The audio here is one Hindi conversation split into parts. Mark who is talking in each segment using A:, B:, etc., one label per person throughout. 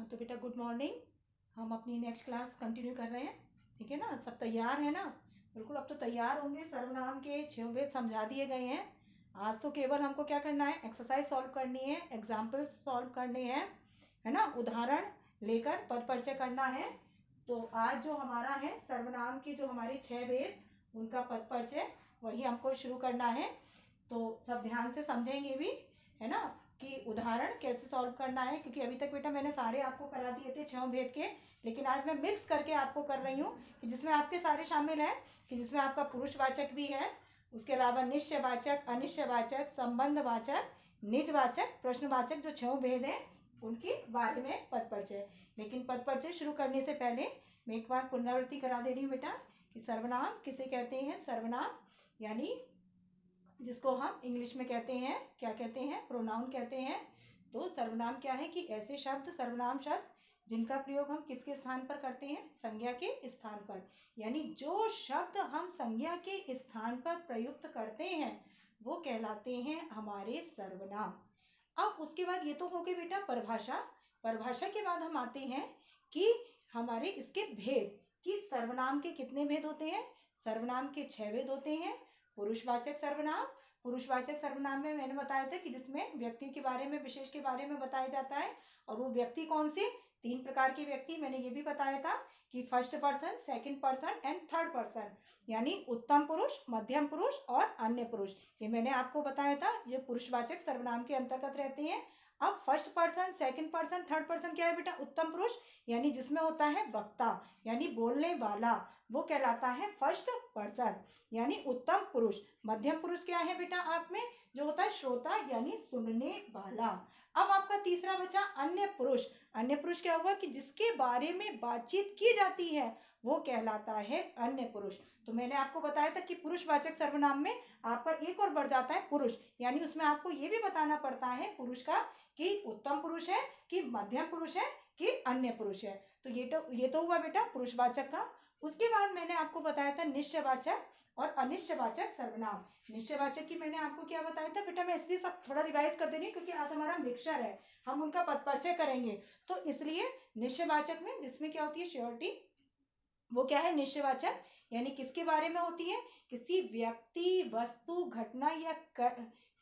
A: हाँ तो बेटा गुड मॉर्निंग। हम अपनी नेक्स्ट क्लास कंटिन्यू कर रहे हैं, ठीक है ना। सब तैयार है ना? बिल्कुल, अब तो तैयार होंगे। सर्वनाम के 6 वेद समझा दिए गए हैं। आज तो केवल हमको क्या करना है, एक्सरसाइज सॉल्व करनी है, एग्जाम्पल्स सॉल्व करने हैं, है ना। उदाहरण लेकर पद परिचय करना है। तो आज जो हमारा है सर्वनाम की जो हमारी 6 वेद उनका पद परिचय वही हमको शुरू करना है। तो सब ध्यान से समझेंगे भी, है ना, कि उदाहरण कैसे सॉल्व करना है। क्योंकि अभी तक बेटा मैंने सारे आपको करा दिए थे 6 भेद के, लेकिन आज मैं मिक्स करके आपको कर रही हूँ कि जिसमें आपके सारे शामिल हैं, कि जिसमें आपका पुरुषवाचक भी है, उसके अलावा निश्चयवाचक, अनिश्चयवाचक, संबंधवाचक, निजवाचक, प्रश्नवाचक, जो 6 भेद हैं उनके बारे में पद परिचय। लेकिन पद परिचय शुरू करने से पहले मैं एक बार पुनरावृत्ति करा दे रही हूँ बेटा कि सर्वनाम किसे कहते हैं। सर्वनाम यानी जिसको हम इंग्लिश में कहते हैं, क्या कहते हैं, प्रोनाउन कहते हैं। तो सर्वनाम क्या है कि ऐसे शब्द, सर्वनाम शब्द जिनका प्रयोग हम किसके स्थान पर करते हैं, संज्ञा के स्थान पर। यानी जो शब्द हम संज्ञा के स्थान पर प्रयुक्त करते हैं वो कहलाते हैं हमारे सर्वनाम। अब उसके बाद ये तो हो गई बेटा परिभाषा। परिभाषा के बाद हम आते हैं कि हमारे इसके भेद, कि सर्वनाम के कितने भेद होते हैं। सर्वनाम के 6 भेद होते हैं। पुरुषवाचक सर्वनाम, पुरुषवाचक सर्वनाम में मैंने बताया था कि जिसमें व्यक्ति के बारे में, विशेष के बारे में बताया जाता है। और वो व्यक्ति कौन से, 3 प्रकार के व्यक्ति मैंने ये भी बताया था कि first person, second person and third person. यानी उत्तम पुरुष, मध्यम पुरुष और अन्य पुरुष, ये मैंने आपको बताया था, ये पुरुषवाचक सर्वनाम के अंतर्गत रहते हैं। अब first person, second person, third person क्या है बेटा, उत्तम पुरुष, यानी जिसमें होता है वक्ता यानी बोलने वाला, वो कहलाता है फर्स्ट पर्सन यानी उत्तम पुरुष। मध्यम पुरुष क्या है बेटा आप में, जो होता है श्रोता यानी सुनने वाला। अब आपका तीसरा बचा अन्य पुरुष। अन्य पुरुष क्या हुआ कि जिसके बारे में बातचीत की जाती है वो कहलाता है अन्य पुरुष। तो मैंने आपको बताया था कि पुरुषवाचक सर्वनाम में आपका एक और बढ़ जाता है पुरुष, यानी उसमें आपको ये भी बताना पड़ता है पुरुष का कि उत्तम पुरुष है, कि मध्यम पुरुष है, कि अन्य पुरुष है। तो ये तो हुआ बेटा पुरुषवाचक का। उसके बाद मैंने आपको बताया था निश्चयवाचक और अनिश्चयवाचक सर्वनाम। निश्चयवाचक की मैंने आपको क्या बताया था बेटा, मैं इसलिए सब थोड़ा रिवाइज कर दे रही हूँ क्योंकि आज हमारा मिक्सचर है, हम उनका पद परिचय करेंगे। तो इसलिए निश्चयवाचक में जिसमें क्या होती है श्योरिटी, वो क्या है निश्चयवाचक, यानी किसके बारे में होती है, किसी व्यक्ति, वस्तु, घटना या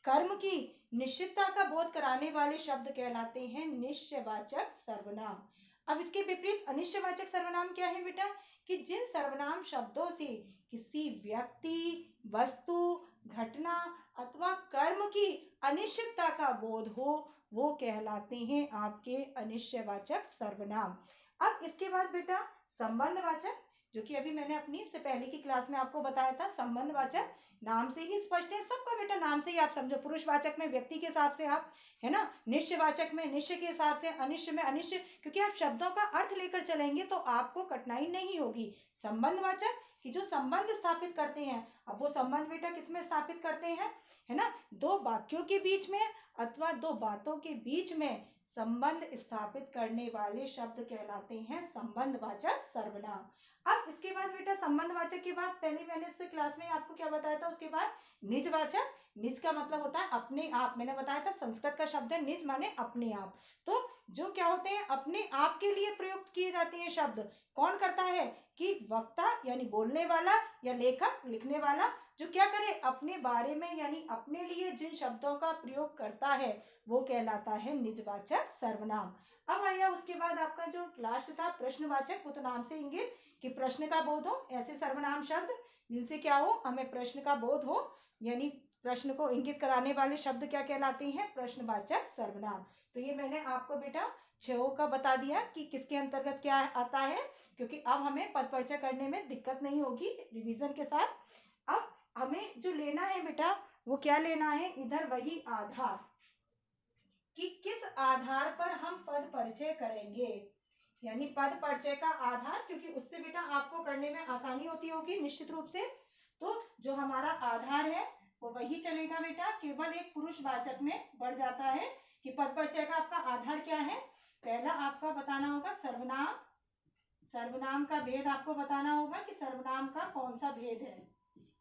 A: कर्म की निश्चितता का बोध कराने वाले शब्द कहलाते हैं निश्चयवाचक सर्वनाम। अब इसके विपरीत अनिश्चयवाचक सर्वनाम क्या है बेटा, कि जिन सर्वनाम शब्दों से किसी व्यक्ति, वस्तु, घटना अथवा कर्म की अनिश्चितता का बोध हो वो कहलाते हैं आपके अनिश्चयवाचक सर्वनाम। अब इसके बाद बेटा संबंधवाचक, जो कि अभी मैंने अपनी से पहले की क्लास में आपको बताया था। संबंधवाचक नाम से ही स्पष्ट है सबका बेटा, नाम से ही आप समझो। पुरुषवाचक में व्यक्ति के हिसाब से आप, है ना, निश्चयवाचक में निश्चय के हिसाब से, अनिश्चय में अनिश्चय, क्योंकि आप शब्दों का अर्थ लेकर चलेंगे तो आपको कठिनाई नहीं होगी। संबंधवाचक कि जो संबंध स्थापित करते हैं। अब वो संबंध बेटा किसमें स्थापित करते हैं, है ना, दो वाक्यों के बीच में अथवा दो बातों के बीच में संबंध स्थापित करने वाले शब्द कहलाते हैं संबंधवाचक सर्वनाम। अब इसके बाद बेटा संबंधवाचक के बाद, पहले मैंने इस क्लास में आपको क्या बताया था, उसके बाद निजवाचक। निज का मतलब होता है अपने आप, मैंने बताया था संस्कृत का शब्द है निज माने अपने आप। तो जो क्या होते हैं अपने आप के लिए प्रयुक्त किए जाते हैं शब्द, कौन करता है कि वक्ता यानी बोलने वाला या लेखक लिखने वाला, जो क्या करे अपने बारे में यानी अपने लिए जिन शब्दों का प्रयोग करता है वो कहलाता है निजवाचक सर्वनाम। अब आया उसके बाद आपका जो लास्ट था प्रश्नवाचक, वो तो नाम से इंगित कि प्रश्न का बोध हो, ऐसे सर्वनाम शब्द जिनसे क्या हो, हमें प्रश्न का बोध हो, यानी प्रश्न को इंगित कराने वाले शब्द क्या कहलाते हैं, प्रश्नवाचक सर्वनाम। तो ये मैंने आपको बेटा 6 का बता दिया कि किसके अंतर्गत क्या आता है, क्योंकि अब हमें पद परिचय करने में दिक्कत नहीं होगी रिवीजन के साथ। अब हमें जो लेना है बेटा वो क्या लेना है, इधर वही आधार, कि किस आधार पर हम पद परिचय करेंगे, यानी पद परिचय का आधार, क्योंकि उससे बेटा आपको करने में आसानी होती होगी निश्चित रूप से। तो जो हमारा आधार है वो वही चलेगा बेटा, केवल एक पुरुषवाचक में बढ़ जाता है कि पद परिचय का आपका आधार क्या है। पहला आपका बताना होगा सर्वनाम, सर्वनाम का भेद आपको बताना होगा कि सर्वनाम का कौन सा भेद है।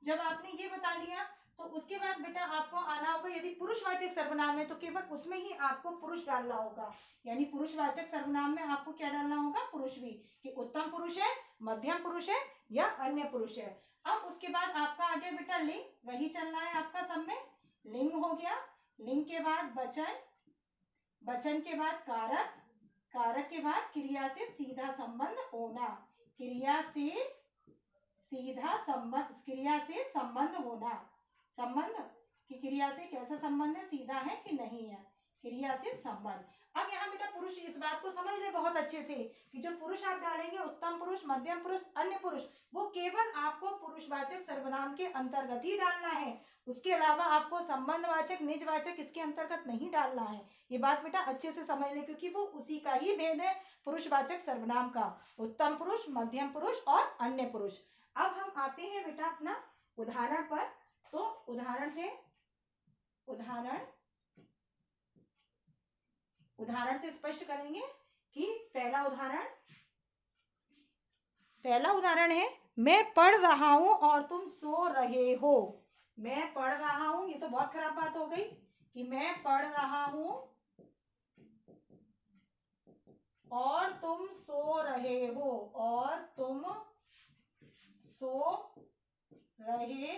A: जब आपने ये बता लिया तो उसके बाद बेटा आपको आना होगा, यदि पुरुषवाचक सर्वनाम है तो केवल उसमें ही आपको पुरुष डालना होगा, यानी पुरुषवाचक सर्वनाम में आपको क्या डालना होगा, पुरुष भी, कि उत्तम पुरुष है, मध्यम पुरुष है या अन्य पुरुष है। अब उसके बाद आपका आ गया बेटा लिंग, वही चलना है आपका सब में। लिंग हो गया, लिंग के बाद वचन, वचन के बाद कारक, कारक के बाद क्रिया से सीधा संबंध होना, क्रिया से सीधा संबंध, क्रिया से संबंध होना, संबंध कि क्रिया से कैसा संबंध है, सीधा है कि नहीं है, क्रिया से संबंध। अब यहाँ बेटा पुरुष, इस बात को समझ ले बहुत अच्छे से कि जो पुरुष आप डालेंगे, उत्तम पुरुष, मध्यम पुरुष, अन्य पुरुष, वो केवल आपको पुरुषवाचक सर्वनाम के अंतर्गत ही डालना है, उसके अलावा आपको संबंधवाचक, निजवाचक इसके अंतर्गत नहीं डालना है। ये बात बेटा अच्छे से समझ ले, क्योंकि वो उसी का ही भेद है पुरुषवाचक सर्वनाम का, उत्तम पुरुष, मध्यम पुरुष और अन्य पुरुष। अब हम आते हैं बेटा अपना उदाहरण पर, तो उदाहरण से स्पष्ट करेंगे कि पहला उदाहरण है, मैं पढ़ रहा हूं और तुम सो रहे हो। मैं पढ़ रहा हूं, ये तो बहुत खराब बात हो गई कि मैं पढ़ रहा हूं और तुम सो रहे हो, और तुम सो रहे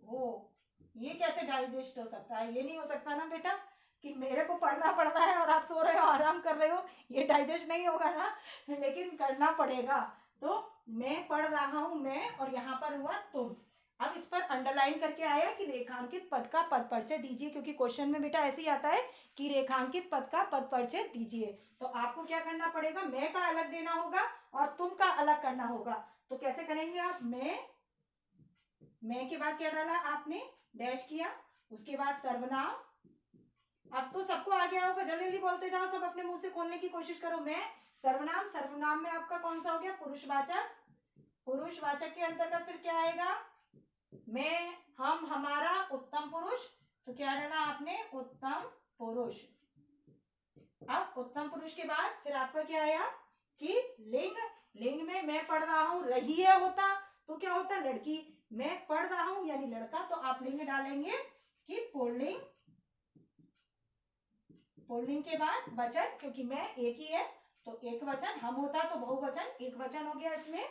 A: हो। ये कैसे डाइजेस्ट हो सकता है? ये नहीं हो सकता ना बेटा कि मेरे को पढ़ना पड़ता है और आप सो रहे हो, आराम कर रहे हो, ये डाइजेस्ट नहीं होगा ना, लेकिन करना पड़ेगा। तो मैं पढ़ रहा हूं, मैं, और यहाँ पर हुआ तुम। अब इस पर अंडरलाइन करके आया कि रेखांकित पद का पद परिचय दीजिए, क्योंकि क्वेश्चन में बेटा ऐसे ही आता है कि रेखांकित पद का पद परिचय दीजिए। तो आपको क्या करना पड़ेगा, मैं का अलग देना होगा और तुम का अलग करना होगा। तो कैसे करेंगे आप, मैं के बाद क्या डाला आपने, डैश किया, उसके बाद सर्वनाम। अब तो सबको आ गया होगा, जल्दी जल्दी बोलते जाओ, सब अपने मुंह से खोलने की कोशिश करो। मैं, सर्वनाम, सर्वनाम में आपका कौन सा हो गया, पुरुषवाचक, पुरुषवाचक के अंतर्गत फिर क्या आएगा, मैं, हम, हमारा, उत्तम पुरुष, तो क्या डाला आपने, उत्तम पुरुष। अब उत्तम पुरुष के बाद फिर आपका क्या आया कि लिंग, लिंग में मैं पढ़ रहा हूं, रही है होता तो क्या होता, लड़की, मैं पढ़ रहा हूं यानी लड़का, तो आप लिंग डालेंगे कि पुल्लिंग, पुल्लिंग के बाद वचन, क्योंकि मैं एक ही है तो एक वचन, हम होता तो बहुवचन, एक वचन हो गया इसमें,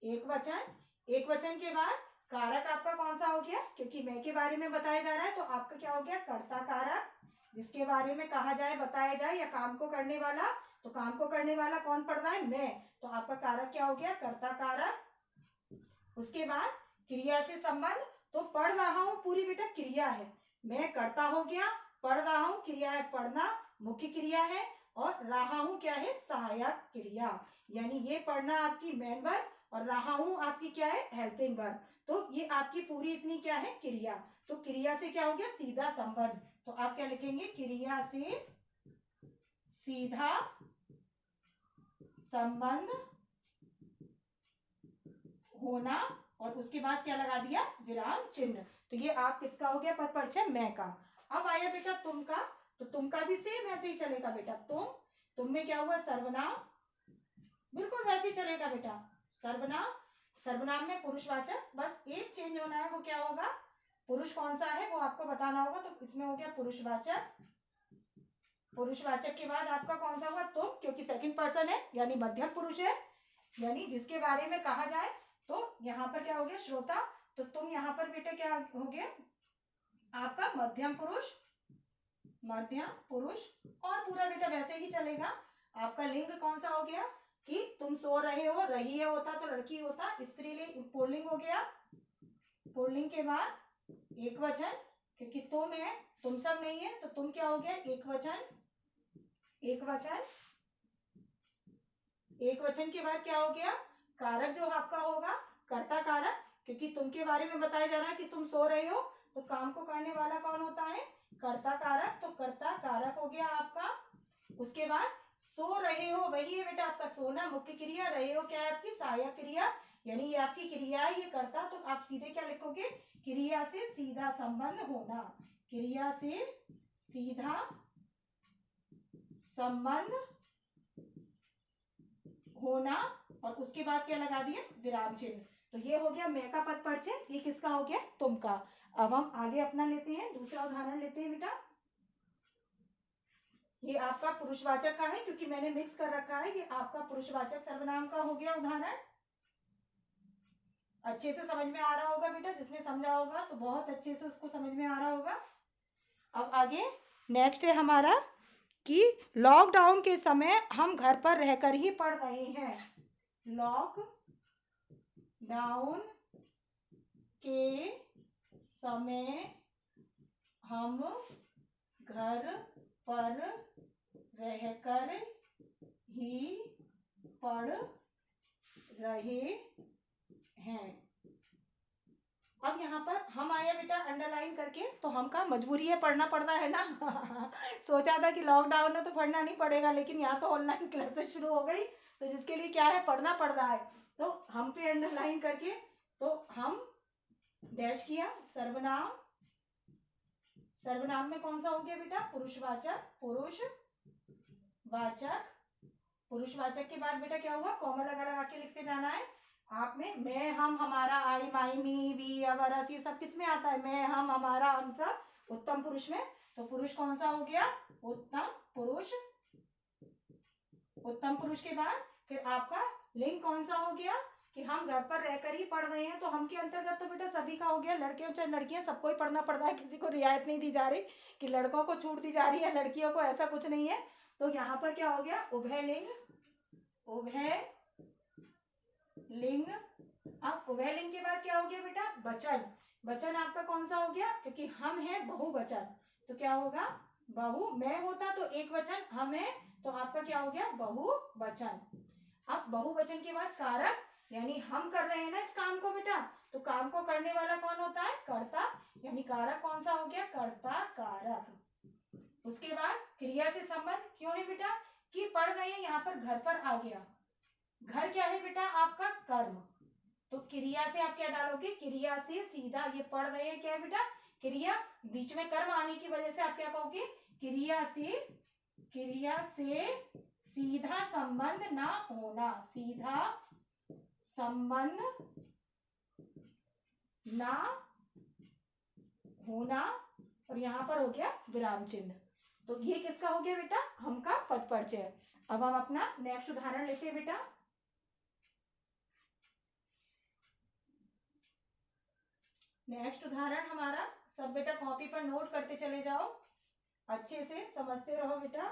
A: एक वचन। एक वचन के बाद कारक आपका कौन सा हो गया, क्योंकि मैं के बारे में बताया जा रहा है तो आपका क्या हो गया, कर्ता कारक, जिसके बारे में कहा जाए, बताया जाए, या काम को करने वाला, तो काम को करने वाला कौन पढ़ रहा है, मैं, तो आपका कारक क्या हो गया, कर्ता कारक। उसके बाद क्रिया से संबंध, तो पढ़ रहा हूं पूरी बेटा क्रिया है, मैं कर्ता हो गया, पढ़ रहा हूं क्रिया है पढ़ना, मुख्य क्रिया है, और रहा हूं क्या है, सहायक क्रिया, यानी ये पढ़ना आपकी मेन वर्ब और रहा हूं आपकी क्या है, हेल्पिंग वर्ब। तो ये आपकी पूरी इतनी क्या है, क्रिया। तो क्रिया से क्या हो गया, सीधा संबंध, तो आप क्या लिखेंगे, क्रिया से सीधा संबंध होना, और उसके बाद क्या लगा दिया, विराम चिन्ह। तो ये आप किसका हो गया, पद परिचय मैं का। अब आया बेटा तुम का, तो तुम का भी सेम ऐसे ही चलेगा बेटा, तुम में क्या हुआ, सर्वनाम, बिल्कुल वैसे ही चलेगा बेटा, सर्वनाम, सर्वनाम में पुरुषवाचक, बस एक चेंज होना है, वो क्या होगा, पुरुष कौन सा है वो आपको बताना होगा, तो इसमें हो गया पुरुषवाचक, पुरुषवाचक के बाद आपका कौन सा हुआ, तुम, क्योंकि सेकंड पर्सन है यानी मध्यम पुरुष है, यानी जिसके बारे में कहा जाए, तो यहाँ पर क्या हो गया, श्रोता, तो तुम यहाँ पर बेटा क्या हो गया आपका, मध्यम पुरुष, मध्यम पुरुष, और पूरा बेटा वैसे ही चलेगा। आपका लिंग कौन सा हो गया कि तुम सो रहे हो, रही है होता तो लड़की होता, स्त्रीलिंग, पुल्लिंग हो गया, पुल्लिंग के बाद एक वचन, क्योंकि तुम है, तुम सब नहीं है, तो तुम क्या हो गया, एक वचन, एक वचन। एक वचन के बाद क्या हो गया, कारक जो आपका होगा, कर्ता कारक, क्योंकि तुम के बारे में बताया जा रहा है कि तुम सो रहे हो, तो काम को करने वाला कौन होता है, कर्ता कारक, तो कर्ता कारक हो गया आपका। उसके बाद सो रहे हो, वही है बेटा आपका सोना, मुख्य क्रिया, रहे हो क्या है आपकी सहायक क्रिया, यानी ये आपकी क्रिया है, ये कर्ता, तो आप सीधे क्या लिखोगे, क्रिया से सीधा संबंध होना, क्रिया से सीधा संबंध होना, और उसके बाद क्या लगा दिया, विराम चिन्ह। तो ये हो गया मैं का पद परिचय, ये किसका हो गया, तुम का। अब हम आगे अपना लेते हैं, दूसरा उदाहरण लेते हैं बेटा। ये आपका पुरुषवाचक का है, क्योंकि मैंने मिक्स कर रखा है। ये आपका पुरुषवाचक सर्वनाम का हो गया उदाहरण। अच्छे से समझ में आ रहा होगा बेटा, जिसने समझा होगा तो बहुत अच्छे से उसको समझ में आ रहा होगा। अब आगे नेक्स्ट है हमारा कि लॉकडाउन के समय हम घर पर रहकर ही पढ़ रहे हैं। लॉकडाउन के समय हम घर पर रहकर ही पढ़ रहे हैं। अब यहाँ पर हम आया बेटा अंडरलाइन करके, तो हम का मजबूरी है, पढ़ना पड़ता है ना। सोचा था कि लॉकडाउन है तो पढ़ना नहीं पड़ेगा, लेकिन यहाँ तो ऑनलाइन क्लासेस शुरू हो गई, तो जिसके लिए क्या है, पढ़ना पड़ रहा है। तो हम पे अंडरलाइन करके, तो हम डैश किया सर्वनाम। सर्वनाम में कौन सा हो गया बेटा, पुरुषवाचक। पुरुषवाचक के बाद बेटा क्या हुआ, कॉमा लगा के लिखते जाना है। आप में मैं, हम, हमारा, आई, माई, मी, वी, अवर, अस, ये सब किस में आता है, मैं, हम, हमारा, हम सब उत्तम पुरुष में। तो पुरुष कौन सा हो गया, उत्तम पुरुष। उत्तम पुरुष के बाद फिर आपका लिंग कौन सा हो गया, कि हम घर पर रहकर ही पढ़ रहे हैं। तो हम के अंतर्गत तो बेटा सभी का हो गया, लड़के हो चाहे लड़कियां, सबको ही पढ़ना पड़ रहा है। किसी को रियायत नहीं दी जा रही कि लड़कों को छूट दी जा रही है, लड़कियों को, ऐसा कुछ नहीं है। तो यहाँ पर क्या हो गया, उभय लिंग। अब उभय लिंग के बाद क्या हो गया बेटा, वचन। वचन आपका कौन सा हो गया, क्योंकि हम है बहुवचन, तो क्या होगा, बहु। मैं होता तो एक वचन, हम है तो आपका क्या हो गया, बहुवचन। अब बहुवचन के बाद कारक, यानी हम कर रहे हैं ना इस काम को बेटा, तो काम को करने वाला कौन होता है, कर्ता, यानी कारक कौन सा हो गया, कर्ता कारक। उसके बाद क्रिया से संबंध, क्यों है बेटा, कि पढ़ रहे हैं, यहाँ पर घर पर आ गया। घर क्या है बेटा, आपका कर्म, तो क्रिया से आप क्या डालोगे, क्रिया से सीधा, ये पढ़ रहे हैं क्या है बेटा, क्रिया, बीच में कर्म आने की वजह से आप क्या कहोगे, क्रिया से सीधा संबंध ना होना, सीधा संबंध ना होना। और यहां पर हो गया विराम चिन्ह। तो ये किसका हो गया बेटा, हम का पद परिचय। अब हम अपना नेक्स्ट उदाहरण लेते हैं बेटा। नेक्स्ट उदाहरण हमारा, सब बेटा कॉपी पर नोट करते चले जाओ, अच्छे से समझते रहो बेटा।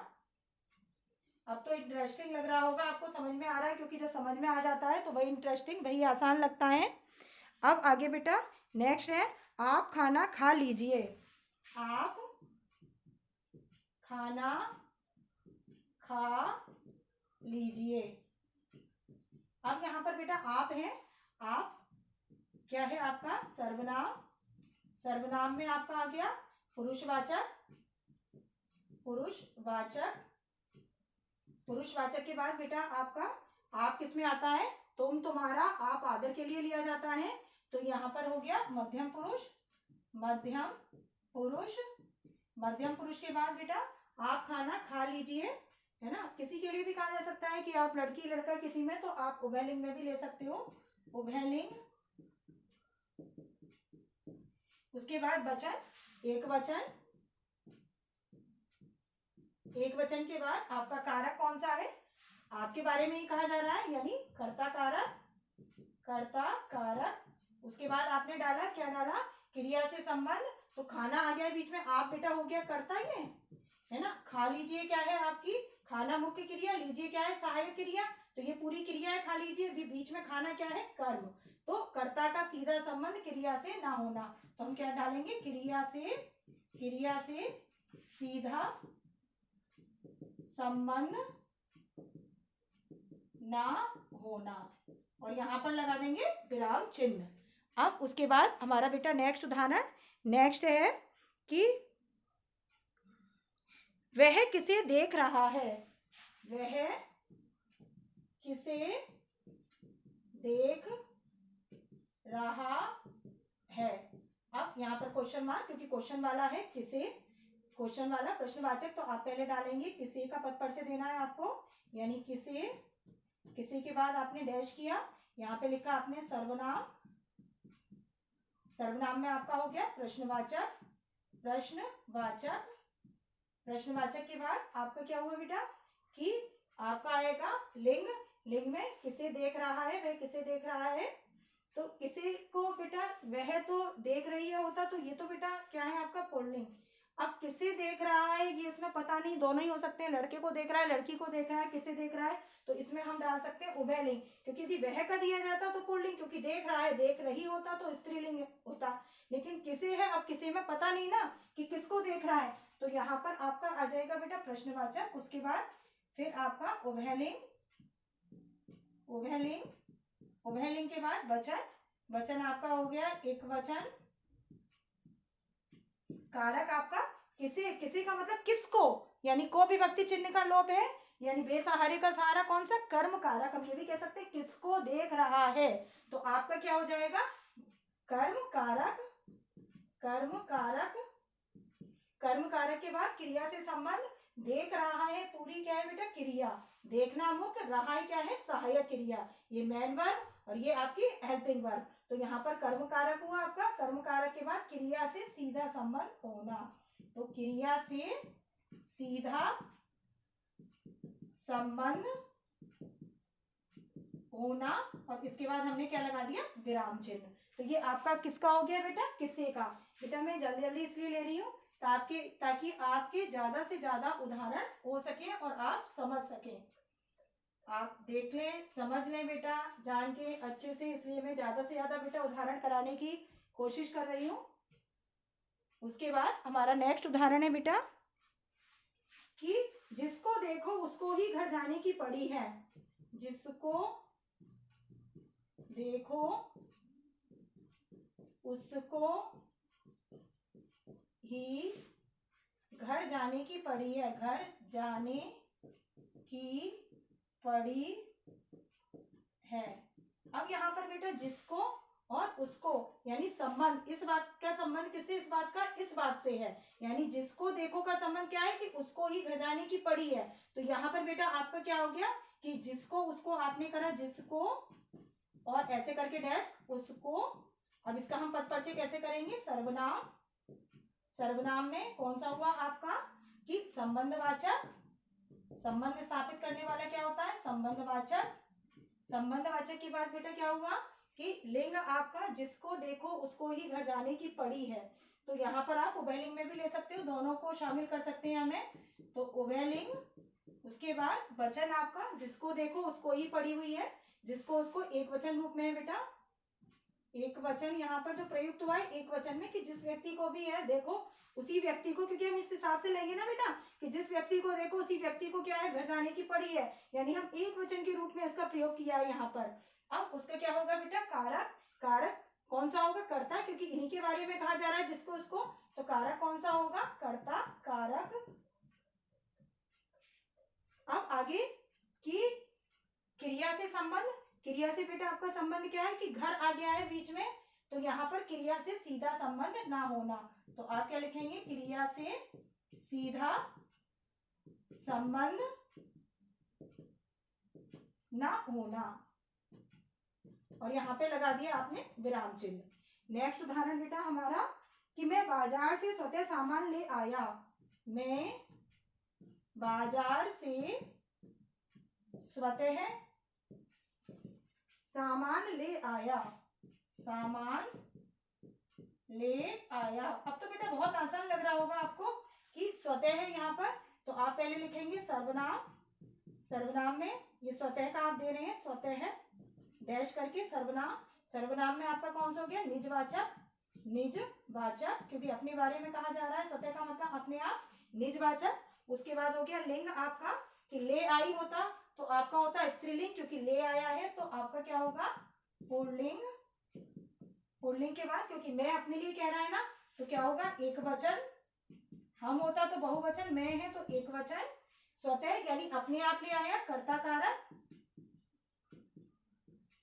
A: अब तो इंटरेस्टिंग लग रहा होगा आपको, समझ में आ रहा है, क्योंकि जब समझ में आ जाता है तो वही इंटरेस्टिंग, वही आसान लगता है। अब आगे बेटा नेक्स्ट है, आप खाना खा लीजिए। आप खाना खा लीजिए। अब यहाँ पर बेटा आप है, आप क्या है आपका सर्वनाम। सर्वनाम में आपका आ गया पुरुषवाचक। पुरुषवाचक के बाद बेटा आपका आप किस में आता है, तुम, तुम्हारा, आप आदर के लिए लिया जाता है, तो यहाँ पर हो गया मध्यम पुरुष। मध्यम पुरुष के बाद बेटा आप खाना खा लीजिए, है ना। किसी के लिए भी कहा जा सकता है कि आप लड़की लड़का किसी में, तो आप उभयलिंग में भी ले सकते हो, उभयलिंग। उसके बाद वचन, एक वचन। एक वचन के बाद आपका कारक कौन सा है, आपके बारे में ही कहा जा रहा है, यानी कर्ता कारक। उसके बाद आपने डाला, क्या डाला, क्रिया से संबंध, तो खाना आ गया बीच में, आप बेटा हो गया कर्ता ही है ना। खा लीजिए क्या है आपकी, खाना मुख्य क्रिया, लीजिए क्या है सहायक क्रिया, तो ये पूरी क्रिया है खा लीजिए, बीच में खाना क्या है, कर्म। तो कर्ता का सीधा संबंध क्रिया से ना होना, तो हम क्या डालेंगे, क्रिया से सीधा संबंध ना होना, और यहां पर लगा देंगे विराम चिन्ह। अब उसके बाद हमारा बेटा नेक्स्ट उदाहरण, नेक्स्ट है कि वह किसे देख रहा है। वह किसे देख रहा है। अब यहाँ पर क्वेश्चन मार्क, क्योंकि क्वेश्चन वाला है, किसे, क्वेश्चन वाला प्रश्नवाचक, तो आप पहले डालेंगे किसे का पद परिचय देना है आपको, यानी किसे। किसी के बाद आपने डैश किया, यहाँ पे लिखा आपने सर्वनाम, सर्वनाम में आपका हो गया प्रश्नवाचक, प्रश्नवाचक। प्रश्नवाचक के बाद आपका क्या हुआ बेटा कि आपका आएगा लिंग। लिंग में किसे देख रहा है, वह किसे देख रहा है, तो किसी को बेटा वह तो देख रही है होता, तो ये तो बेटा क्या है आपका पुल्लिंग। अब किसे देख रहा है ये इसमें पता नहीं, दोनों ही हो सकते हैं, लड़के को देख रहा है, लड़की को देख रहा है, किसे देख रहा है, तो इसमें हम डाल सकते हैं उभयलिंग, क्योंकि यदि वह का दिया जाता तो पुल्लिंग, क्योंकि देख रहा है, देख रही होता तो स्त्रीलिंग होता, लेकिन किसे है, अब किसे में पता नहीं ना कि किसको देख रहा है, तो यहाँ पर आपका आ जाएगा बेटा प्रश्नवाचक। उसके बाद फिर आपका उभयलिंग, उभयलिंग, उभयलिंग के बाद वचन। वचन आपका हो गया एक वचन। कारक आपका किसे, किसी का मतलब किसको, यानी को विभक्ति चिन्ह का लोप है, यानी बेसहारे का सहारा कौन सा, कर्म कारक। हम ये भी कह सकते हैं किसको देख रहा है, तो आपका क्या हो जाएगा कर्म कारक, कर्म कारक। कर्म कारक के बाद क्रिया से संबंध, देख रहा है पूरी क्या है बेटा क्रिया, देखना मुख्य, रहा है क्या है सहायक क्रिया, ये मेन वर्ब और ये आपकी हेल्पिंग वर्ब, तो यहाँ पर कर्म कारक हुआ आपका। कर्म कारक के बाद क्रिया से सीधा संबंध होना, तो क्रिया से सीधा संबंध होना, और इसके बाद हमने क्या लगा दिया विराम चिन्ह। तो ये आपका किसका हो गया बेटा किसे का। बेटा मैं जल्दी जल्दी इसलिए ले रही हूँ ताकि आपके ज्यादा से ज्यादा उदाहरण हो सके और आप समझ सकें। आप देख लें, समझ लें बेटा जान के अच्छे से, इसलिए मैं ज्यादा से ज्यादा बेटा उदाहरण कराने की कोशिश कर रही हूँ। उसके बाद हमारा नेक्स्ट उदाहरण है बेटा कि जिसको देखो उसको ही घर जाने की पड़ी है, जिसको देखो उसको ही घर जाने की पड़ी है, घर जाने की पड़ी है। अब यहाँ पर बेटा जिसको और उसको यानी संबंध, इस बात का संबंध किससे, इस बात का इस बात से है, यानी जिसको देखो का संबंध क्या है कि उसको ही घर जाने की पड़ी है। तो यहाँ पर बेटा आपका क्या हो गया कि जिसको उसको आपने करा जिसको और ऐसे करके डैश उसको। अब इसका हम पद परिचय कैसे करेंगे, सर्वनाम। सर्वनाम में कौन सा हुआ आपका कि संबंधवाचक, संबंध स्थापित करने वाला क्या होता है संबंधवाचक। संबंधवाचक की बात बेटा क्या हुआ कि लिंग आपका जिसको देखो उसको ही घर जाने की पड़ी है, तो यहाँ पर आप उभयलिंग में भी ले सकते हो, दोनों को शामिल कर सकते हैं हमें, तो उभयलिंग। उसके बाद वचन आपका जिसको देखो उसको ही पड़ी हुई है, जिसको उसको एक वचन रूप में है बेटा, एक वचन यहाँ पर जो प्रयुक्त हुआ है एक वचन में कि जिस व्यक्ति को भी है देखो उसी व्यक्ति को, क्योंकि हम इस हिसाब से लेंगे ना बेटा कि जिस व्यक्ति को देखो उसी व्यक्ति को क्या है घर जाने की पड़ी है, यानी हम एक वचन के रूप में इसका प्रयोग किया है यहाँ पर। अब उसका क्या होगा बेटा कारक। कारक कौन सा होगा कर्ता, क्योंकि इन्हीं के बारे में कहा जा रहा है जिसको उसको, तो कारक कौन सा होगा कर्ता कारक। अब आगे की क्रिया से संबंध, क्रिया से बेटा आपका संबंध क्या है कि घर आ गया है बीच में, तो यहाँ पर क्रिया से सीधा संबंध ना होना, तो आप क्या लिखेंगे क्रिया से सीधा संबंध ना होना, और यहाँ पे लगा दिया आपने विराम चिन्ह। नेक्स्ट उदाहरण बेटा हमारा कि मैं बाजार से स्वतः सामान ले आया, मैं बाजार से स्वतः सामान ले आया, सामान ले आया। अब तो बेटा बहुत आसान लग रहा होगा आपको कि स्वतः है यहाँ पर, तो आप पहले लिखेंगे सर्वनाम। सर्वनाम में ये स्वतः का आप दे रहे हैं, स्वतः है डैश करके सर्वनाम। सर्वनाम में आपका कौन सा हो गया निजवाचक, निजवाचक क्योंकि अपने बारे में कहा जा रहा है, स्वतः का मतलब अपने आप, निजवाचक। उसके बाद हो गया लिंग आपका कि ले आई होता तो आपका होता स्त्रीलिंग, क्योंकि ले आया है तो आपका क्या होगा पुल्लिंग। पुल्लिंग के बाद क्योंकि मैं अपने लिए कह रहा है ना तो क्या होगा एक वचन, हम होता तो बहुवचन, मैं है तो एक वचन, स्वतः यानी अपने आप ले आया कर्ता कारक।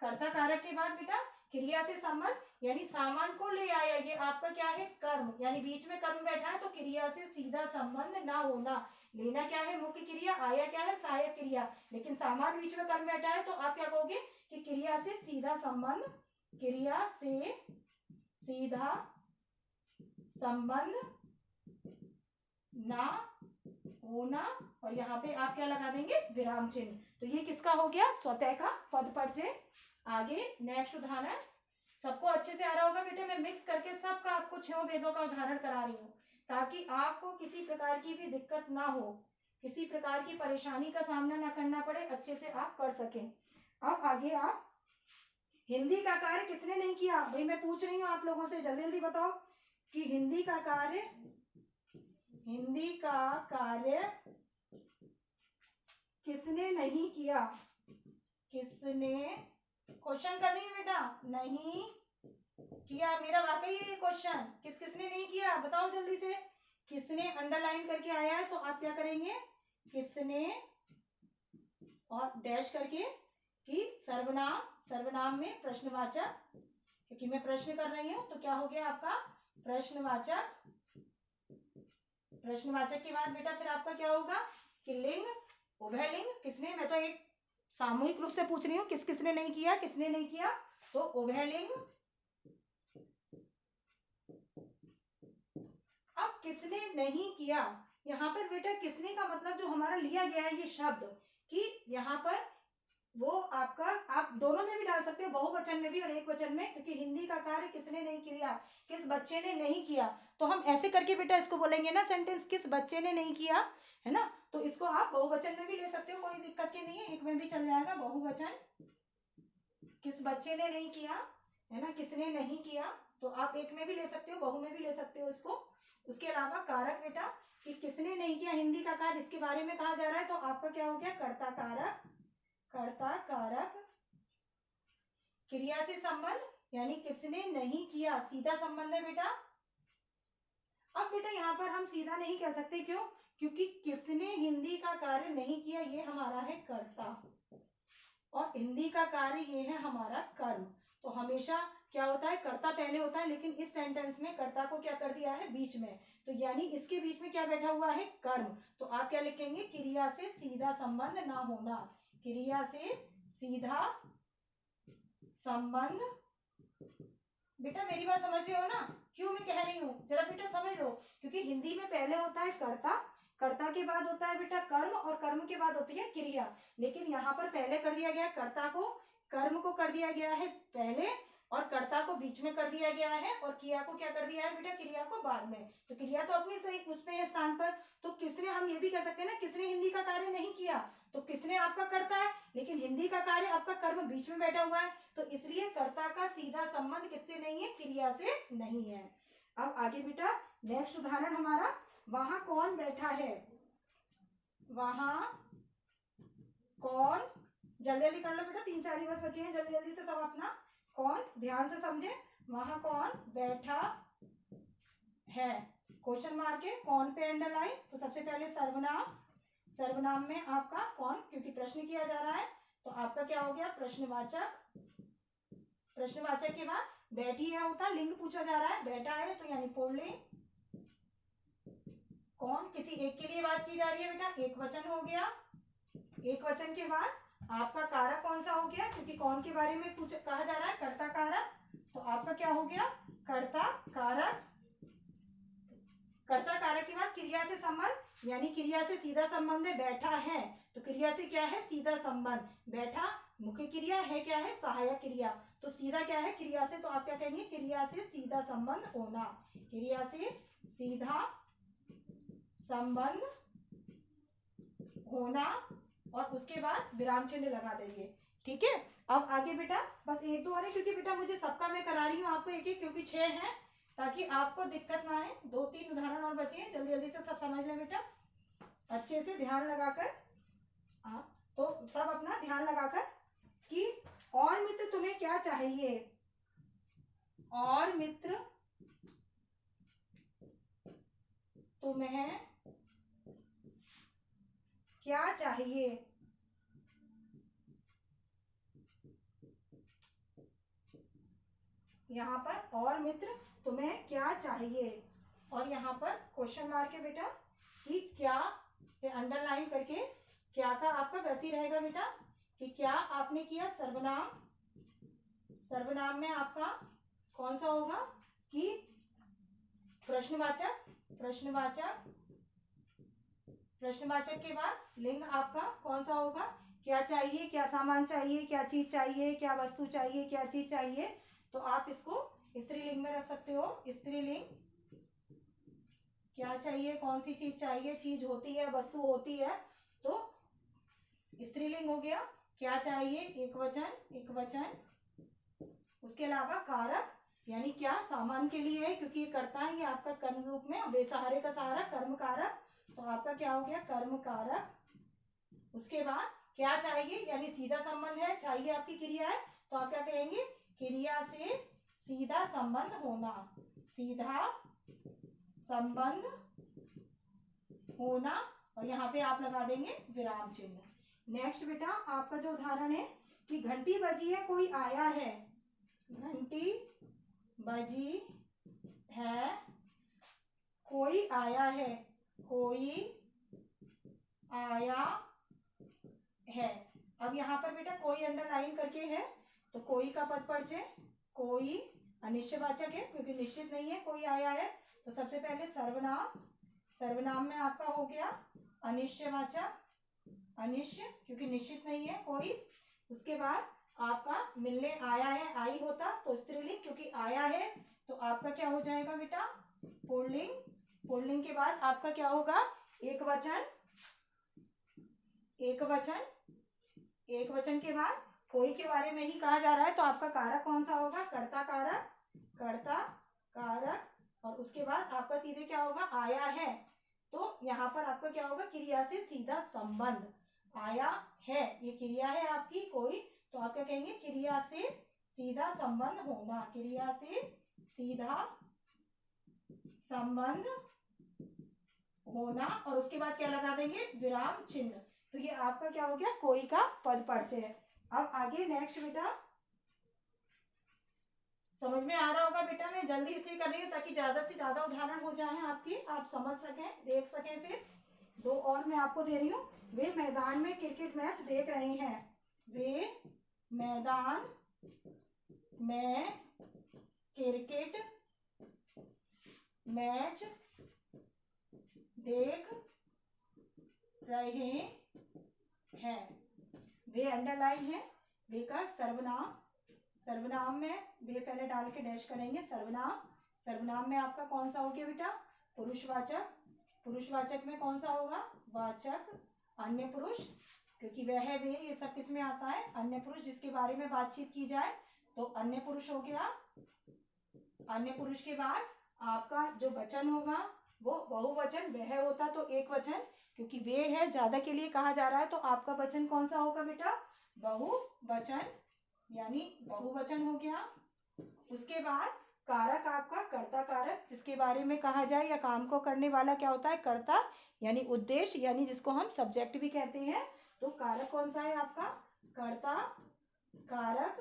A: कर्ता कारक के बाद बेटा क्रिया से संबंध यानी सामान को ले आया, ये आपका क्या है कर्म, यानी बीच में कर्म बैठा है तो क्रिया से सीधा संबंध ना होना। लेना क्या है मुख्य क्रिया, आया क्या है सहायक क्रिया, लेकिन सामान बीच में कर्म बैठा है तो आप क्या कहोगे कि क्रिया से सीधा संबंध, क्रिया से सीधा संबंध ना होना, और यहाँ पे आप क्या लगा देंगे, विराम चिन्ह। तो ये किसका हो गया, स्वतः का पद परिचय। आगे नेक्स्ट उदाहरण, सबको अच्छे से आ रहा होगा बेटे, मैं मिक्स करके सबका आपको 6 वेदों का उदाहरण करा रही हूँ ताकि आपको किसी प्रकार की भी दिक्कत ना हो, किसी प्रकार की परेशानी का सामना ना करना पड़े, अच्छे से आप कर सकें। अब आगे आप, हिंदी का कार्य किसने नहीं किया, भाई मैं पूछ रही हूँ आप लोगों से, जल्दी जल्दी बताओ कि हिंदी का कार्य किसने नहीं किया, किसने, क्वेश्चन कर रही हूँ बेटा, नहीं किया, मेरा वाकई ये क्वेश्चन, किसने नहीं किया बताओ जल्दी से। किसने अंडरलाइन करके आया है तो आप क्या करेंगे, किसने और डैश करके कि सर्वनाम, सर्वनाम में प्रश्नवाचक, क्योंकि मैं प्रश्न कर रही हूं तो क्या हो गया आपका प्रश्नवाचक। प्रश्नवाचक के बाद बेटा फिर आपका क्या होगा कि लिंग, उभयलिंग, किसने, मैं तो एक सामूहिक रूप से पूछ रही हूँ, किसने नहीं किया, किसने नहीं किया, तो उभयलिंग। अब किसने नहीं किया, यहाँ पर बेटा किसने का मतलब जो हमारा लिया गया है ये शब्द, कि यहाँ पर वो आपका, आप दोनों में भी डाल सकते हो, बहुवचन में भी और एक वचन में, क्योंकि हिंदी का कार्य किसने नहीं किया, किस बच्चे ने नहीं किया, तो हम ऐसे करके बेटा इसको बोलेंगे ना सेंटेंस, किस बच्चे ने नहीं किया, है ना। तो इसको आप बहुवचन में भी ले सकते हो, कोई दिक्कत की नहीं है, एक में भी चल जाएगा बहुवचन, किस बच्चे ने नहीं किया, है ना, किसने नहीं किया, तो आप एक में भी ले सकते हो, बहु में भी ले सकते हो इसको। उसके अलावा कारक बेटा, कि किसने नहीं किया हिंदी का कार्य, इसके बारे में कहा जा रहा है, तो आपका क्या हो गया कर्ता कारक, कर्ता कारक, क्रिया से संबंध, यानी किसने नहीं किया, सीधा संबंध है बेटा। अब बेटा यहाँ पर हम सीधा नहीं कह सकते, क्यों, क्योंकि किसने हिंदी का कार्य नहीं किया ये हमारा है कर्ता, और हिंदी का कार्य ये है हमारा कर्म। तो हमेशा क्या होता है, कर्ता पहले होता है, लेकिन इस सेंटेंस में कर्ता को क्या कर दिया है बीच में, तो यानी इसके बीच में क्या बैठा हुआ है कर्म। तो आप क्या लिखेंगे, क्रिया से सीधा संबंध ना होना, क्रिया से सीधा संबंध। बेटा मेरी बात समझ रहे हो ना, क्यों मैं कह रही हूँ, जरा बेटा समझ लो, क्योंकि हिंदी में पहले होता है कर्ता, कर्ता के बाद होता है बेटा कर्म, और कर्म के बाद होती है क्रिया, लेकिन यहाँ पर पहले कर दिया गया है कर्ता को, कर्म को कर दिया गया है पहले, और कर्ता को बीच में कर दिया गया है, और क्रिया को क्या कर दिया है बेटा, क्रिया को बाद में। तो क्रिया तो अपनी सही उसमें है स्थान पर, तो किसने, हम ये भी कह सकते हैं ना, किसने हिंदी का कार्य नहीं किया, तो किसने आपका कर्ता है, लेकिन हिंदी का कार्य आपका कर्म बीच में बैठा हुआ है, तो इसलिए कर्ता का सीधा संबंध किससे नहीं है, क्रिया से नहीं है। अब आगे बेटा नेक्स्ट उदाहरण हमारा, वहां कौन बैठा है, वहां कौन, जल्दी जल्दी कर लो बेटा, 3-4 ही बस बचे हैं, जल्दी जल्दी से सब अपना, कौन, ध्यान से समझे, वहां कौन बैठा है, क्वेश्चन मार्क है, कौन पे अंडरलाइन, तो सबसे पहले सर्वनाम, सर्वनाम में आपका कौन, क्योंकि प्रश्न किया जा रहा है, तो आपका क्या हो गया प्रश्नवाचक, प्रश्नवाचक के बाद बैठी है होता, लिंग पूछा जा रहा है, बैठा है तो यानी पुल्लिंग, कौन किसी एक के लिए बात की जा रही है बेटा, एक वचन हो गया, एक वचन के बाद आपका कारक कौन सा हो गया, क्योंकि कौन के बारे में पूछ कहा जा रहा है, कर्ता कारक, तो आपका क्या हो गया कर्ता कारक, कर्ता कारक के बाद क्रिया से संबंध, यानी क्रिया से सीधा संबंध है, बैठा है तो क्रिया से क्या है सीधा संबंध, बैठा मुख्य क्रिया है, क्या है सहायक क्रिया, तो सीधा क्या है क्रिया से, तो आप क्या कहेंगे क्रिया से सीधा संबंध होना, क्रिया से सीधा संबंध होना, और उसके बाद विराम चिन्ह लगा देंगे, ठीक है। अब आगे बेटा बस एक दो और है, क्योंकि बेटा मुझे सबका मैं करा रही हूँ आपको एक एक, क्योंकि 6 है, ताकि आपको दिक्कत ना आए, 2-3 उदाहरण और बचे हैं, जल्दी जल्दी से सब समझ लें बेटा, अच्छे से ध्यान लगाकर, तो सब अपना ध्यान लगाकर, कि और मित्र तुम्हें क्या चाहिए, और मित्र तुम्हें क्या चाहिए, यहाँ पर और मित्र तुम्हें क्या चाहिए, और यहाँ पर क्वेश्चन मार्क है बेटा, कि क्या ये अंडरलाइन करके, क्या का आपका वैसे ही रहेगा बेटा, कि क्या आपने किया सर्वनाम, सर्वनाम में आपका कौन सा होगा कि प्रश्नवाचक प्रश्नवाचक प्रश्नवाचक के बाद लिंग आपका कौन सा होगा, क्या चाहिए, क्या सामान चाहिए, क्या चीज चाहिए, क्या वस्तु चाहिए, क्या चीज चाहिए, तो आप इसको स्त्रीलिंग में रख सकते हो। स्त्रीलिंग, क्या चाहिए, कौन सी चीज चाहिए, चीज होती है, वस्तु होती है, तो स्त्रीलिंग हो गया। क्या चाहिए एक वचन, एक वचन। उसके अलावा कारक, यानी क्या सामान के लिए है, क्योंकि ये करता है, ये आपका कर्म रूप में, बेसहारे का सहारा कर्म कारक, तो आपका क्या हो गया कर्म कारक। उसके बाद क्या चाहिए, यानी सीधा संबंध है, चाहिए आपकी क्रिया है, तो आप क्या कहेंगे, क्रिया से सीधा संबंध होना, सीधा संबंध होना, और यहाँ पे आप लगा देंगे विराम चिन्ह। नेक्स्ट बेटा आपका जो उदाहरण है कि घंटी बजी है, कोई आया है, घंटी बजी है, कोई आया है, कोई आया है। अब यहाँ पर बेटा कोई अंडरलाइन करके है, तो कोई का पद परिचय, कोई अनिश्चयवाचक है क्योंकि निश्चित नहीं है, कोई आया है, तो सबसे पहले सर्वनाम, सर्वनाम में आपका हो गया अनिश्चयवाचक, अनिश्चय क्योंकि निश्चित नहीं है कोई। उसके बाद आपका मिलने आया है, आई होता तो स्त्रीलिंग, क्योंकि आया है तो आपका क्या हो जाएगा बेटा पुल्लिंग। पुल्लिंग के बाद आपका क्या होगा एक वचन, एक वचन, एक वचन के बाद कोई के बारे में ही कहा जा रहा है, तो आपका कारक कौन सा होगा कर्ता कारक, कर्ता कारक। और उसके बाद आपका सीधे क्या होगा आया है, तो यहाँ पर आपका क्या होगा क्रिया से सीधा संबंध, आया है ये क्रिया है आपकी कोई, तो आप क्या कहेंगे क्रिया से सीधा संबंध होना, क्रिया से सीधा संबंध होना। और उसके बाद क्या लगा देंगे विराम चिन्ह, तो ये आपका क्या हो गया कोई का पद परिचय। अब आगे नेक्स्ट बेटा, समझ में आ रहा होगा बेटा, मैं जल्दी इसलिए कर रही हूँ ताकि ज्यादा से ज्यादा उदाहरण हो जाए आपकी, आप समझ सकें, देख सकें। फिर दो और मैं आपको दे रही हूँ, वे मैदान में क्रिकेट मैच देख रहे हैं, वे मैदान में क्रिकेट मैच देख रहे हैं, वे अंडरलाइन है, वे का सर्वनाम, सर्वनाम में वे पहले डाल के डैश करेंगे, सर्वनाम, सर्वनाम में आपका कौन सा हो गया बेटा पुरुषवाचक, पुरुषवाचक में कौन सा होगा वाचक, अन्य पुरुष, क्योंकि वह है वे ये सब किस में आता है अन्य पुरुष, जिसके बारे में बातचीत की जाए तो अन्य पुरुष हो गया। अन्य पुरुष के बाद आपका जो वचन होगा वो बहुवचन, वह होता तो एक वचन, क्योंकि वे है ज्यादा के लिए कहा जा रहा है, तो आपका वचन कौन सा होगा बेटा बहुवचन, यानी बहुवचन हो गया। उसके बाद कारक आपका कर्ता कारक, जिसके बारे में कहा जाए या काम को करने वाला क्या होता है कर्ता, यानी उद्देश्य, यानी जिसको हम सब्जेक्ट भी कहते हैं, तो कारक कौन सा है आपका कर्ता कारक।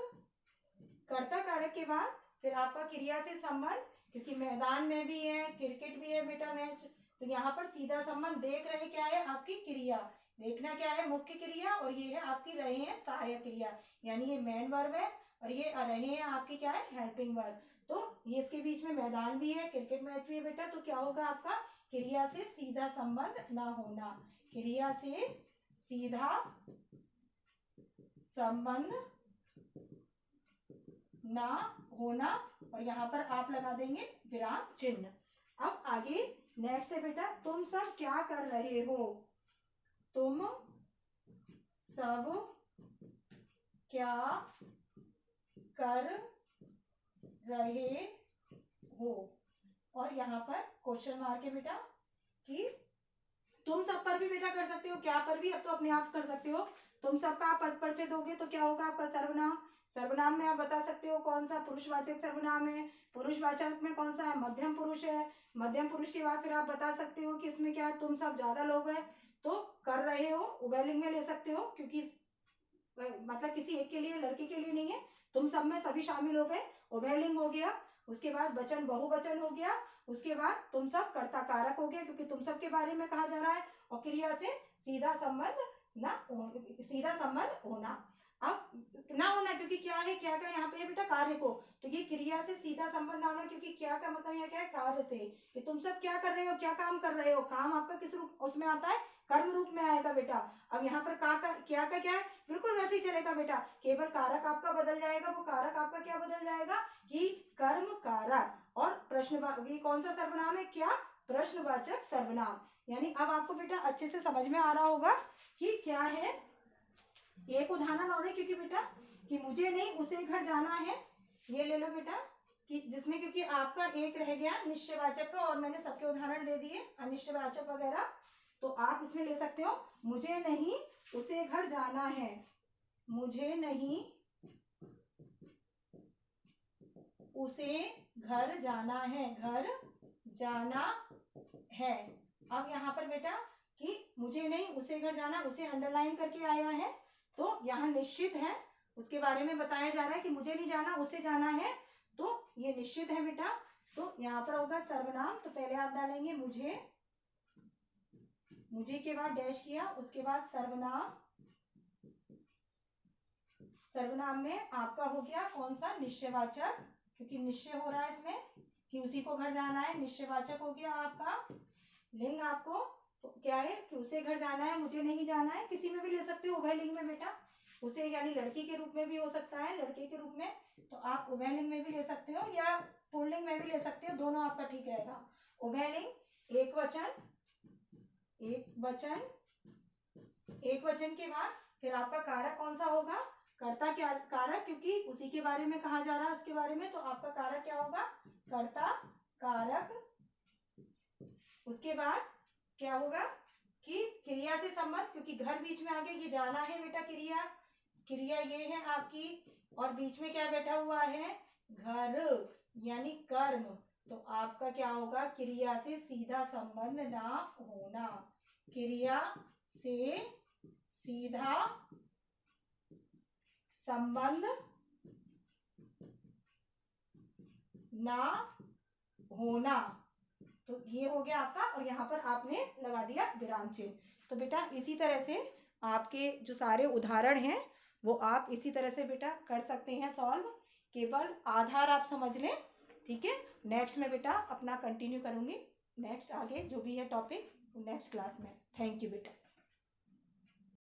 A: कर्ता कारक के बाद फिर आपका क्रिया से संबंध, क्योंकि मैदान में भी है क्रिकेट भी है बेटा मैच, तो यहाँ पर सीधा संबंध, देख रहे क्या है आपकी क्रिया, देखना क्या है मुख्य क्रिया, और ये है आपकी रहे हैं सहायक क्रिया, यानी ये मेन वर्ब है और ये रहे हैं आपकी क्या है हेल्पिंग वर्ब, तो ये इसके बीच में मैदान भी है क्रिकेट मैच भी है बेटा, तो क्या होगा आपका क्रिया से सीधा संबंध ना होना, क्रिया से सीधा संबंध ना होना, और यहाँ पर आप लगा देंगे विराम चिन्ह। अब आगे नेक्स्ट है बेटा तुम सब क्या कर रहे हो, तुम सब क्या कर रहे हो, और यहाँ पर क्वेश्चन मार्क है बेटा कि तुम सब पर भी बेटा कर सकते हो, क्या पर भी अब तो अपने आप कर सकते हो, तुम सबका आप पद परिचय दोगे तो क्या होगा आपका सर्वनाम, सर्वनाम में आप बता सकते हो कौन सा पुरुषवाचक सर्वनाम है, पुरुषवाचक में कौन सा है मध्यम पुरुष है, मध्यम पुरुष के बाद फिर आप बता सकते हो कि इसमें क्या है तुम सब ज्यादा लोग हैं, तो कर रहे हो उभयलिंग में ले सकते हो, क्योंकि मतलब किसी एक के लिए लड़के के लिए नहीं है, तुम सब में सभी शामिल हो गए, उभयलिंग हो गया। उसके बाद वचन बहुवचन हो गया, उसके बाद तुम सब कर्ता कारक हो गया क्योंकि तुम सब के बारे में कहा जा रहा है, और क्रिया से सीधा संबंध ना सीधा संबंध होना। अब ना होना, क्योंकि क्या है, क्या का यहाँ पे है बेटा कार्य को, तो ये क्रिया से सीधा संबंध ना होना, क्योंकि क्या का मतलब यहाँ क्या है, कार्य से, कि तुम सब क्या कर रहे हो, क्या काम कर रहे हो, काम आपका किस रूप उसमें आता है, कर्म रूप में आएगा बेटा। अब यहाँ पर क्या का क्या है, बिल्कुल वैसे ही चलेगा बेटा, केवल कारक आपका बदल जाएगा। वो कारक आपका क्या बदल जाएगा कि कर्म कारक, और प्रश्न, ये कौन सा सर्वनाम है, क्या, प्रश्नवाचक सर्वनाम। यानी अब आपको बेटा अच्छे से समझ में आ रहा होगा कि क्या है। एक उदाहरण और है, क्योंकि बेटा कि मुझे नहीं उसे घर जाना है, ये ले लो बेटा, कि जिसमें क्योंकि आपका एक रह गया निश्चयवाचक का, और मैंने सबके उदाहरण दे दिए अनिश्चयवाचक वगैरह, तो आप इसमें ले सकते हो, मुझे नहीं उसे घर जाना है, मुझे नहीं उसे घर जाना है, घर जाना है। अब यहाँ पर बेटा कि मुझे नहीं उसे घर जाना, उसे अंडरलाइन करके आया है, तो यहाँ निश्चित है, उसके बारे में बताया जा रहा है कि मुझे नहीं जाना उसे जाना है, तो ये निश्चित है बेटा। तो यहाँ पर होगा सर्वनाम, तो पहले आप डालेंगे मुझे, मुझे के बाद डैश किया, उसके बाद सर्वनाम, सर्वनाम में आपका हो गया कौन सा, निश्चयवाचक, क्योंकि निश्चय हो रहा है इसमें कि उसी को घर जाना है, निश्चयवाचक हो गया आपका। लिंग आपको तो क्या है कि उसे घर जाना है, मुझे नहीं जाना है, किसी में भी ले सकते हो उभय लिंग में बेटा, उसे यानी लड़की के रूप में भी हो सकता है, लड़के के रूप में, तो आप उभय लिंग में भी ले सकते हो या पुल्लिंग में भी ले सकते हो, दोनों आपका ठीक रहेगा। उभय लिंग एक वचन, एक वचन, एक वचन के बाद फिर आपका कारक कौन सा होगा, कर्ता क्या कारक, क्योंकि उसी के बारे में कहा जा रहा है, उसके बारे में, तो आपका कारक क्या होगा, कर्ता कारक। उसके बाद क्या होगा कि क्रिया से संबंध, क्योंकि घर बीच में आ गया, ये जाना है बेटा, क्रिया, क्रिया ये है आपकी, और बीच में क्या बैठा हुआ है, घर, यानी कर्म, तो आपका क्या होगा, क्रिया से सीधा संबंध ना होना, क्रिया से सीधा संबंध ना होना, तो ये हो गया आपका, और यहाँ पर आपने लगा दिया विराम चिन्ह। तो बेटा इसी तरह से आपके जो सारे उदाहरण हैं वो आप इसी तरह से बेटा कर सकते हैं सॉल्व, केवल आधार आप समझ लें, ठीक है। नेक्स्ट में बेटा अपना कंटिन्यू करूँगी, नेक्स्ट आगे जो भी है टॉपिक नेक्स्ट क्लास में। थैंक यू बेटा।